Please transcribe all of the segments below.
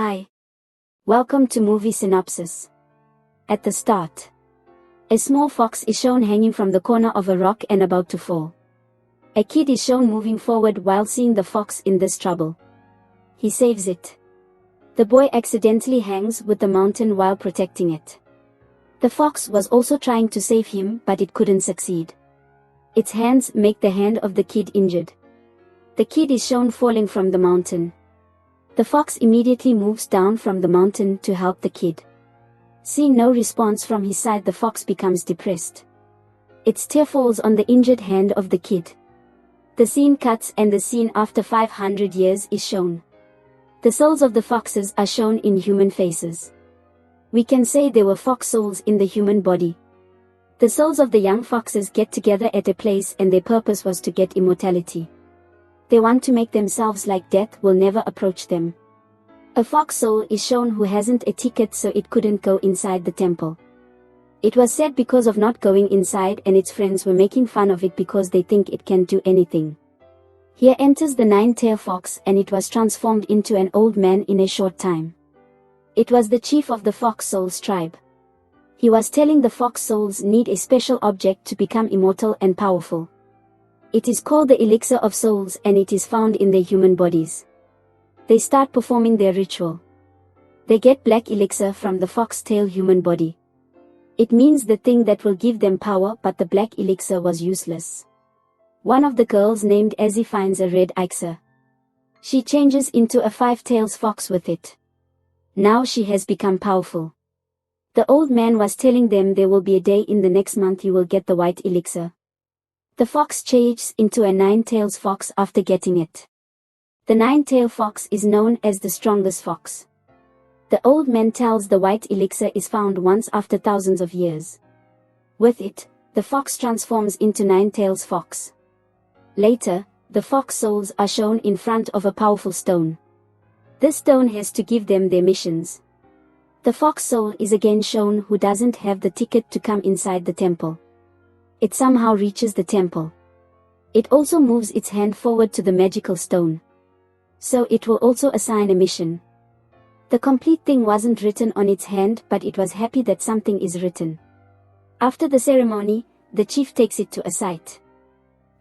Hi. Welcome to movie synopsis. At the start, a small fox is shown hanging from the corner of a rock and about to fall. A kid is shown moving forward while seeing the fox in this trouble. He saves it. The boy accidentally hangs with the mountain while protecting it. The fox was also trying to save him, but it couldn't succeed. Its hands make the hand of the kid injured. The kid is shown falling from the mountain. The fox immediately moves down from the mountain to help the kid. Seeing no response from his side, the fox becomes depressed. Its tear falls on the injured hand of the kid. The scene cuts and the scene after 500 years is shown. The souls of the foxes are shown in human faces. We can say there were fox souls in the human body. The souls of the young foxes get together at a place and their purpose was to get immortality. They want to make themselves like death will never approach them. A fox soul is shown who hasn't a ticket, so it couldn't go inside the temple. It was sad because of not going inside, and its friends were making fun of it because they think it can do anything. Here enters the nine-tailed fox, and it was transformed into an old man in a short time. It was the chief of the fox souls tribe. He was telling the fox souls need a special object to become immortal and powerful. It is called the elixir of souls, and it is found in their human bodies. They start performing their ritual. They get black elixir from the fox-tail human body. It means the thing that will give them power, but the black elixir was useless. One of the girls named Ezzy finds a red elixir. She changes into a five-tailed fox with it. Now she has become powerful. The old man was telling them there will be a day in the next month you will get the white elixir. The fox changes into a nine-tailed fox after getting it. The nine-tailed fox is known as the strongest fox. The old man tells the white elixir is found once after thousands of years. With it, the fox transforms into nine-tailed fox. Later, the fox souls are shown in front of a powerful stone. This stone has to give them their missions. The fox soul is again shown who doesn't have the ticket to come inside the temple. It somehow reaches the temple. It also moves its hand forward to the magical stone. So it will also assign a mission. The complete thing wasn't written on its hand, but it was happy that something is written. After the ceremony, the chief takes it to a site.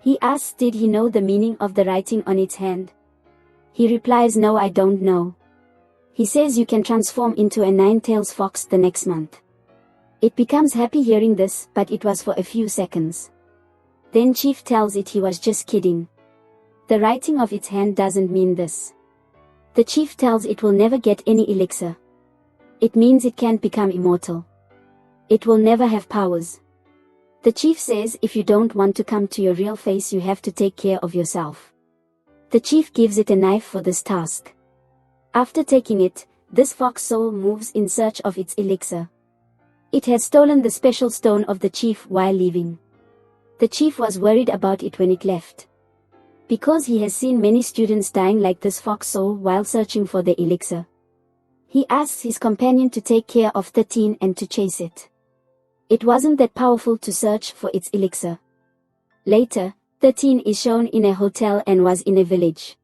He asks did he know the meaning of the writing on its hand. He replies, no, I don't know. He says you can transform into a nine-tailed fox the next month. It becomes happy hearing this, but it was for a few seconds. Then chief tells it he was just kidding. The writing of its hand doesn't mean this. The chief tells it will never get any elixir. It means it can't become immortal. It will never have powers. The chief says if you don't want to come to your real face, you have to take care of yourself. The chief gives it a knife for this task. After taking it, this fox soul moves in search of its elixir. It has stolen the special stone of the chief while leaving. The chief was worried about it when it left. Because he has seen many students dying like this fox soul while searching for the elixir. He asks his companion to take care of 13 and to chase it. It wasn't that powerful to search for its elixir. Later, 13 is shown in a hotel and was in a village.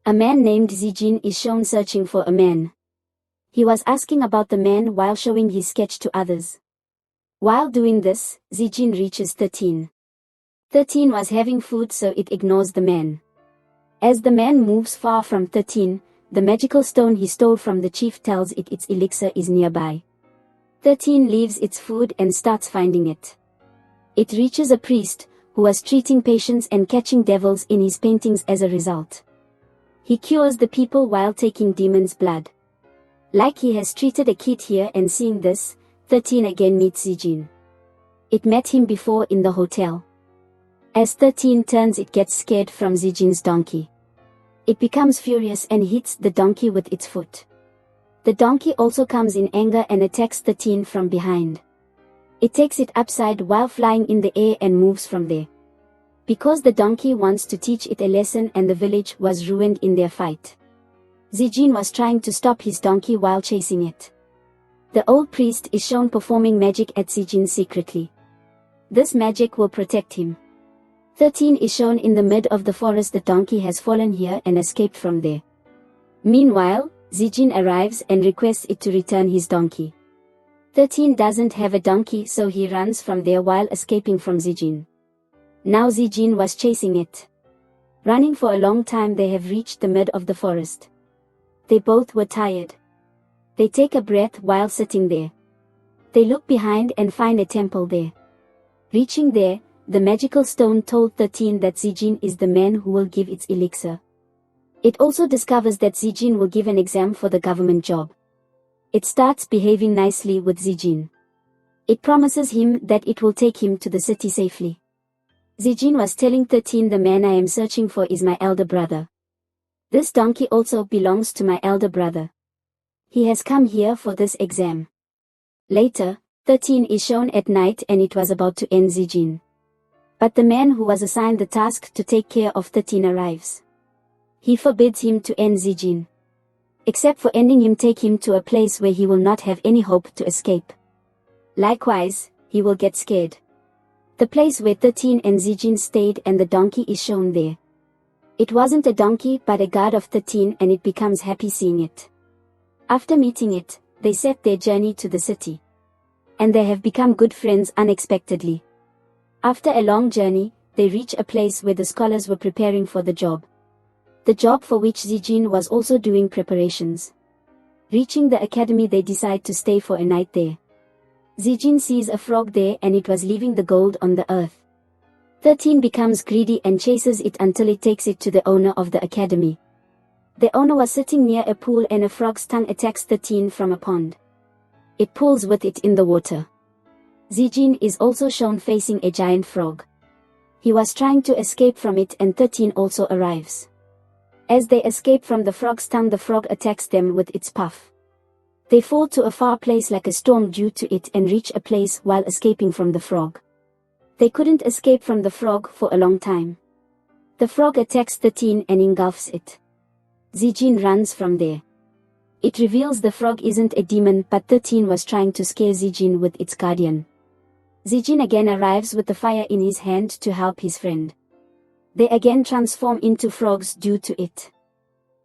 A man named Zijin is shown searching for a man. He was asking about the man while showing his sketch to others. While doing this, Zijin reaches 13. 13 was having food, so it ignores the man. As the man moves far from 13, the magical stone he stole from the chief tells it its elixir is nearby. 13 leaves its food and starts finding it. It reaches a priest, who was treating patients and catching devils in his paintings as a result. He cures the people while taking demons' blood. Like he has treated a kid here, and seeing this, 13 again meets Zijin. It met him before in the hotel. As 13 turns, it gets scared from Zijin's donkey. It becomes furious and hits the donkey with its foot. The donkey also comes in anger and attacks 13 from behind. It takes it upside while flying in the air and moves from there. Because the donkey wants to teach it a lesson and the village was ruined in their fight. Zijin was trying to stop his donkey while chasing it. The old priest is shown performing magic at Zijin secretly. This magic will protect him. 13 is shown in the mid of the forest. The donkey has fallen here and escaped from there. Meanwhile, Zijin arrives and requests it to return his donkey. 13 doesn't have a donkey, so he runs from there while escaping from Zijin. Now Zijin was chasing it. Running for a long time, they have reached the mid of the forest. They both were tired. They take a breath while sitting there. They look behind and find a temple there. Reaching there, the magical stone told 13 that Zijin is the man who will give its elixir. It also discovers that Zijin will give an exam for the government job. It starts behaving nicely with Zijin. It promises him that it will take him to the city safely. Zijin was telling 13, the man I am searching for is my elder brother. This donkey also belongs to my elder brother. He has come here for this exam. Later, 13 is shown at night and it was about to end Zijin. But the man who was assigned the task to take care of 13 arrives. He forbids him to end Zijin. Except for ending him, take him to a place where he will not have any hope to escape. Likewise, he will get scared. The place where 13 and Zijin stayed and the donkey is shown there. It wasn't a donkey but a guard of 13 and it becomes happy seeing it. After meeting it, they set their journey to the city. And they have become good friends unexpectedly. After a long journey, they reach a place where the scholars were preparing for the job. The job for which Zijin was also doing preparations. Reaching the academy, they decide to stay for a night there. Zijin sees a frog there and it was leaving the gold on the earth. 13 becomes greedy and chases it until it takes it to the owner of the academy. The owner was sitting near a pool and a frog's tongue attacks 13 from a pond. It pulls with it in the water. Zijin is also shown facing a giant frog. He was trying to escape from it and 13 also arrives. As they escape from the frog's tongue, the frog attacks them with its puff. They fall to a far place like a storm due to it and reach a place while escaping from the frog. They couldn't escape from the frog for a long time. The frog attacks 13 and engulfs it. Zijin runs from there. It reveals the frog isn't a demon but 13 was trying to scare Zijin with its guardian. Zijin again arrives with the fire in his hand to help his friend. They again transform into frogs due to it.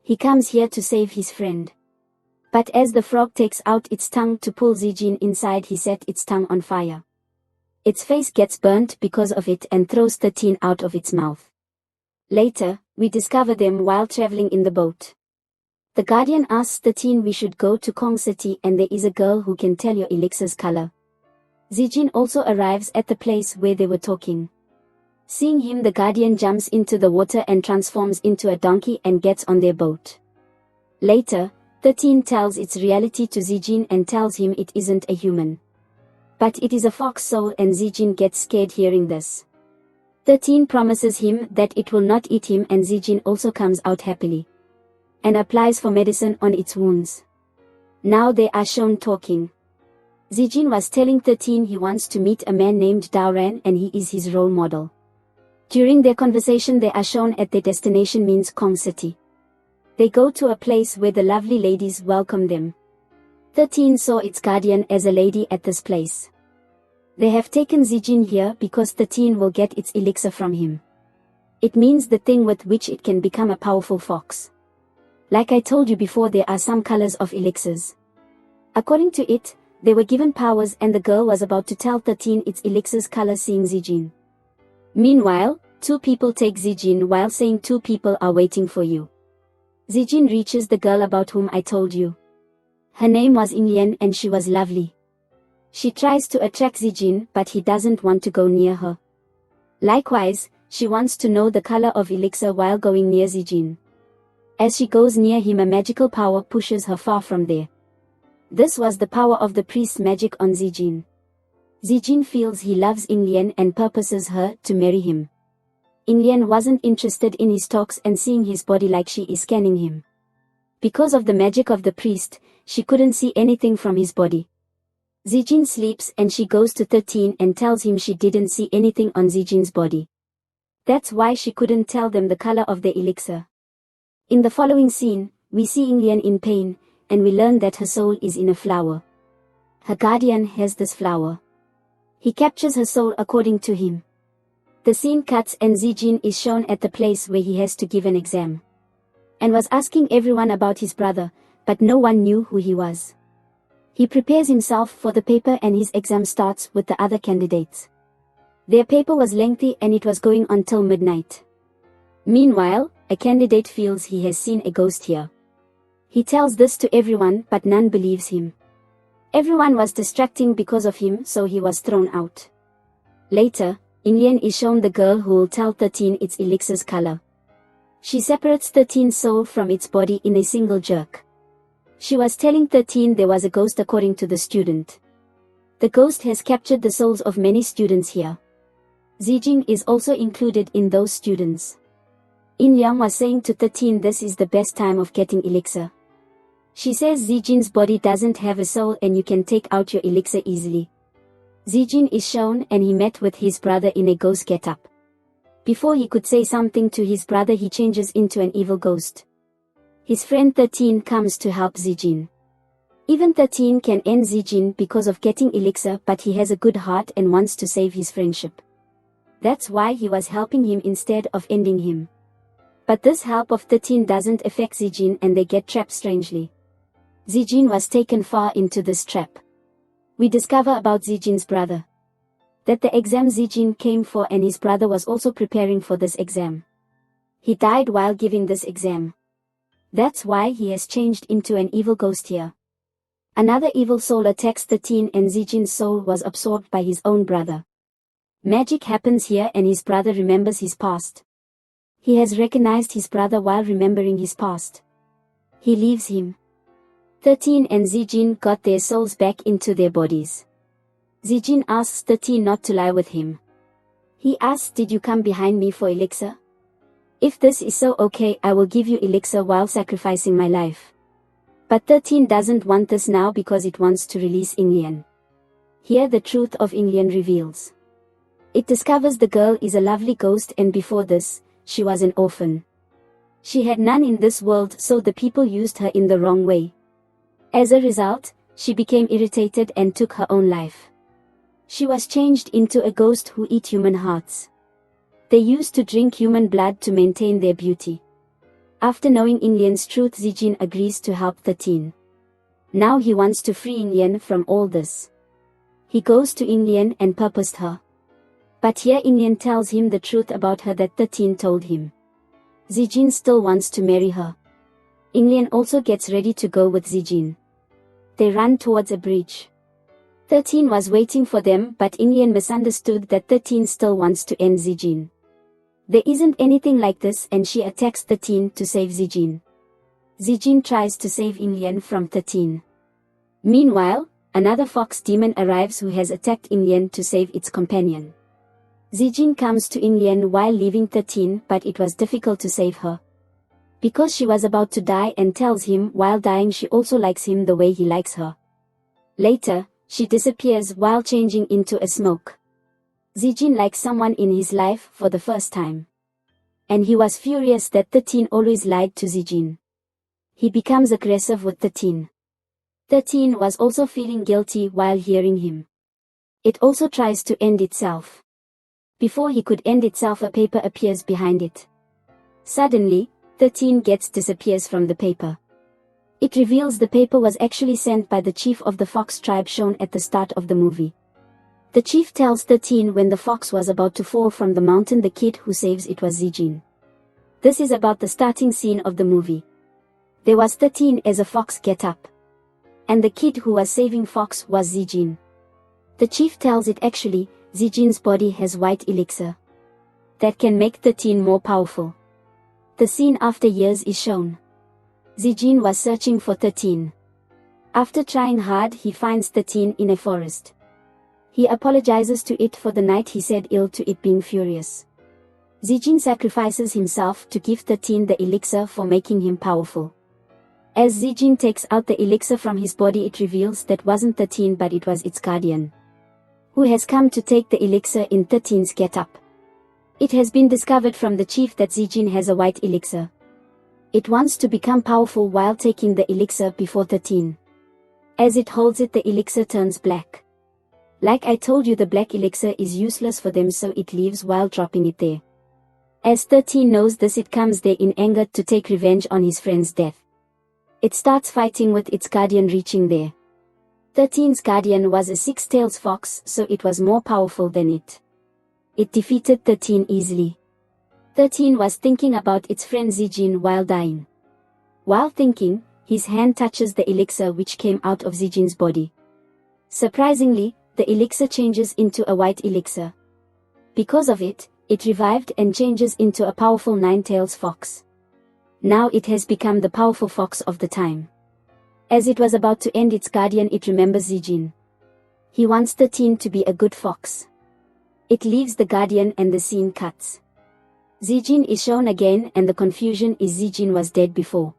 He comes here to save his friend. But as the frog takes out its tongue to pull Zijin inside, he set its tongue on fire. Its face gets burnt because of it and throws 13 out of its mouth. Later, we discover them while traveling in the boat. The guardian asks 13 we should go to Kong City and there is a girl who can tell your elixir's color. Zijin also arrives at the place where they were talking. Seeing him, the guardian jumps into the water and transforms into a donkey and gets on their boat. Later, 13 tells its reality to Zijin and tells him it isn't a human. But it is a fox soul and Zijin gets scared hearing this. 13 promises him that it will not eat him and Zijin also comes out happily. And applies for medicine on its wounds. Now they are shown talking. Zijin was telling 13 he wants to meet a man named Daoran and he is his role model. During their conversation they are shown at their destination means Kong City. They go to a place where the lovely ladies welcome them. 13 saw its guardian as a lady at this place. They have taken Zijin here because 13 will get its elixir from him. It means the thing with which it can become a powerful fox. Like I told you before, there are some colors of elixirs. According to it, they were given powers and the girl was about to tell 13 its elixir's color seeing Zijin. Meanwhile, 2 people take Zijin while saying 2 people are waiting for you. Zijin reaches the girl about whom I told you. Her name was Xian and she was lovely. She tries to attract Zijin but he doesn't want to go near her. Likewise, she wants to know the color of elixir while going near Zijin. As she goes near him, a magical power pushes her far from there. This was the power of the priest's magic on Zijin. Zijin feels he loves Xian and purposes her to marry him. Xian wasn't interested in his talks and seeing his body like she is scanning him. Because of the magic of the priest, she couldn't see anything from his body. Zijin sleeps and she goes to 13 and tells him she didn't see anything on Zijin's body. That's why she couldn't tell them the color of the elixir. In the following scene, we see Xian in pain, and we learn that her soul is in a flower. Her guardian has this flower. He captures her soul according to him. The scene cuts and Zijin is shown at the place where he has to give an exam. And was asking everyone about his brother, but no one knew who he was. He prepares himself for the paper and his exam starts with the other candidates. Their paper was lengthy and it was going on till midnight. Meanwhile, a candidate feels he has seen a ghost here. He tells this to everyone but none believes him. Everyone was distracting because of him, so he was thrown out. Later, Lian is shown the girl who will tell 13 its elixir's color. She separates 13's soul from its body in a single jerk. She was telling 13 there was a ghost according to the student. The ghost has captured the souls of many students here. Zijin is also included in those students. Liang was saying to 13 this is the best time of getting elixir. She says Zijin's body doesn't have a soul and you can take out your elixir easily. Zijin is shown and he met with his brother in a ghost get-up. Before he could say something to his brother he changes into an evil ghost. His friend 13 comes to help Zijin. Even 13 can end Zijin because of getting elixir but he has a good heart and wants to save his friendship. That's why he was helping him instead of ending him. But this help of 13 doesn't affect Zijin and they get trapped strangely. Zijin was taken far into this trap. We discover about Zijin's brother. That the exam Zijin came for and his brother was also preparing for this exam. He died while giving this exam. That's why he has changed into an evil ghost here. Another evil soul attacks 13 and Zijin's soul was absorbed by his own brother. Magic happens here and his brother remembers his past. He has recognized his brother while remembering his past. He leaves him. 13 and Zijin got their souls back into their bodies. Zijin asks 13 not to lie with him. He asks, did you come behind me for elixir? If this is so okay, I will give you elixir while sacrificing my life. But 13 doesn't want this now because it wants to release Lian. Here the truth of Lian reveals. It discovers the girl is a lovely ghost and before this, she was an orphan. She had none in this world so the people used her in the wrong way. As a result, she became irritated and took her own life. She was changed into a ghost who eat human hearts. They used to drink human blood to maintain their beauty. After knowing Lian's truth, Zijin agrees to help 13. Now he wants to free Lian from all this. He goes to Lian and purposed her. But here Lian tells him the truth about her that 13 told him. Zijin still wants to marry her. Lian also gets ready to go with Zijin. They run towards a bridge. 13 was waiting for them but Lian misunderstood that 13 still wants to end Zijin. There isn't anything like this and she attacks 13 to save Zijin. Zijin tries to save Lian from 13. Meanwhile, another fox demon arrives who has attacked Lian to save its companion. Zijin comes to Lian while leaving 13 but it was difficult to save her. Because she was about to die and tells him while dying she also likes him the way he likes her. Later, she disappears while changing into a smoke. Zijin likes someone in his life for the first time. And he was furious that 13 always lied to Zijin. He becomes aggressive with 13. 13 was also feeling guilty while hearing him. It also tries to end itself. Before he could end itself, a paper appears behind it. Suddenly, 13 disappears from the paper. It reveals the paper was actually sent by the chief of the fox tribe shown at the start of the movie. The chief tells 13 when the fox was about to fall from the mountain the kid who saves it was Zijin. This is about the starting scene of the movie. There was 13 as a fox get up. And the kid who was saving fox was Zijin. The chief tells it actually, Zijin's body has white elixir. That can make 13 more powerful. The scene after years is shown. Zijin was searching for 13. After trying hard he finds 13 in a forest. He apologizes to it for the night he said ill to it being furious. Zijin sacrifices himself to give 13 the elixir for making him powerful. As Zijin takes out the elixir from his body it reveals that wasn't 13 but it was its guardian. Who has come to take the elixir in 13's get-up. It has been discovered from the chief that Zijin has a white elixir. It wants to become powerful while taking the elixir before 13. As it holds it the elixir turns black. Like I told you the black elixir is useless for them so it leaves while dropping it there. As 13 knows this it comes there in anger to take revenge on his friend's death. It starts fighting with its guardian reaching there. 13's guardian was a six-tailed fox, so it was more powerful than it. It defeated 13 easily. 13 was thinking about its friend Zijin while dying. While thinking, his hand touches the elixir which came out of Zijin's body. Surprisingly, the elixir changes into a white elixir. Because of it, it revived and changes into a powerful nine-tailed fox. Now it has become the powerful fox of the time. As it was about to end its guardian, it remembers Zijin. He wants 13 to be a good fox. It leaves the guardian and the scene cuts. Zijin is shown again, and the confusion is Zijin was dead before.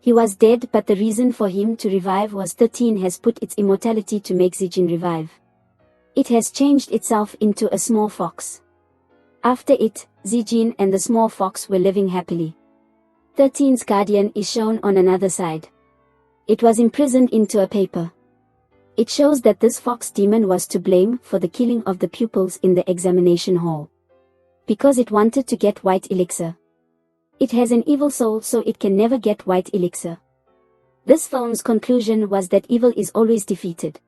He was dead, but the reason for him to revive was 13 has put its immortality to make Zijin revive. It has changed itself into a small fox. After it, Zijin and the small fox were living happily. 13's guardian is shown on another side. It was imprisoned into a paper. It shows that this fox demon was to blame for the killing of the pupils in the examination hall. Because it wanted to get white elixir. It has an evil soul, so it can never get white elixir. This film's conclusion was that evil is always defeated.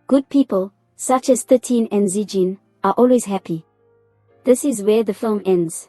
Good people, such as 13 and Zijin, are always happy. This is where the film ends.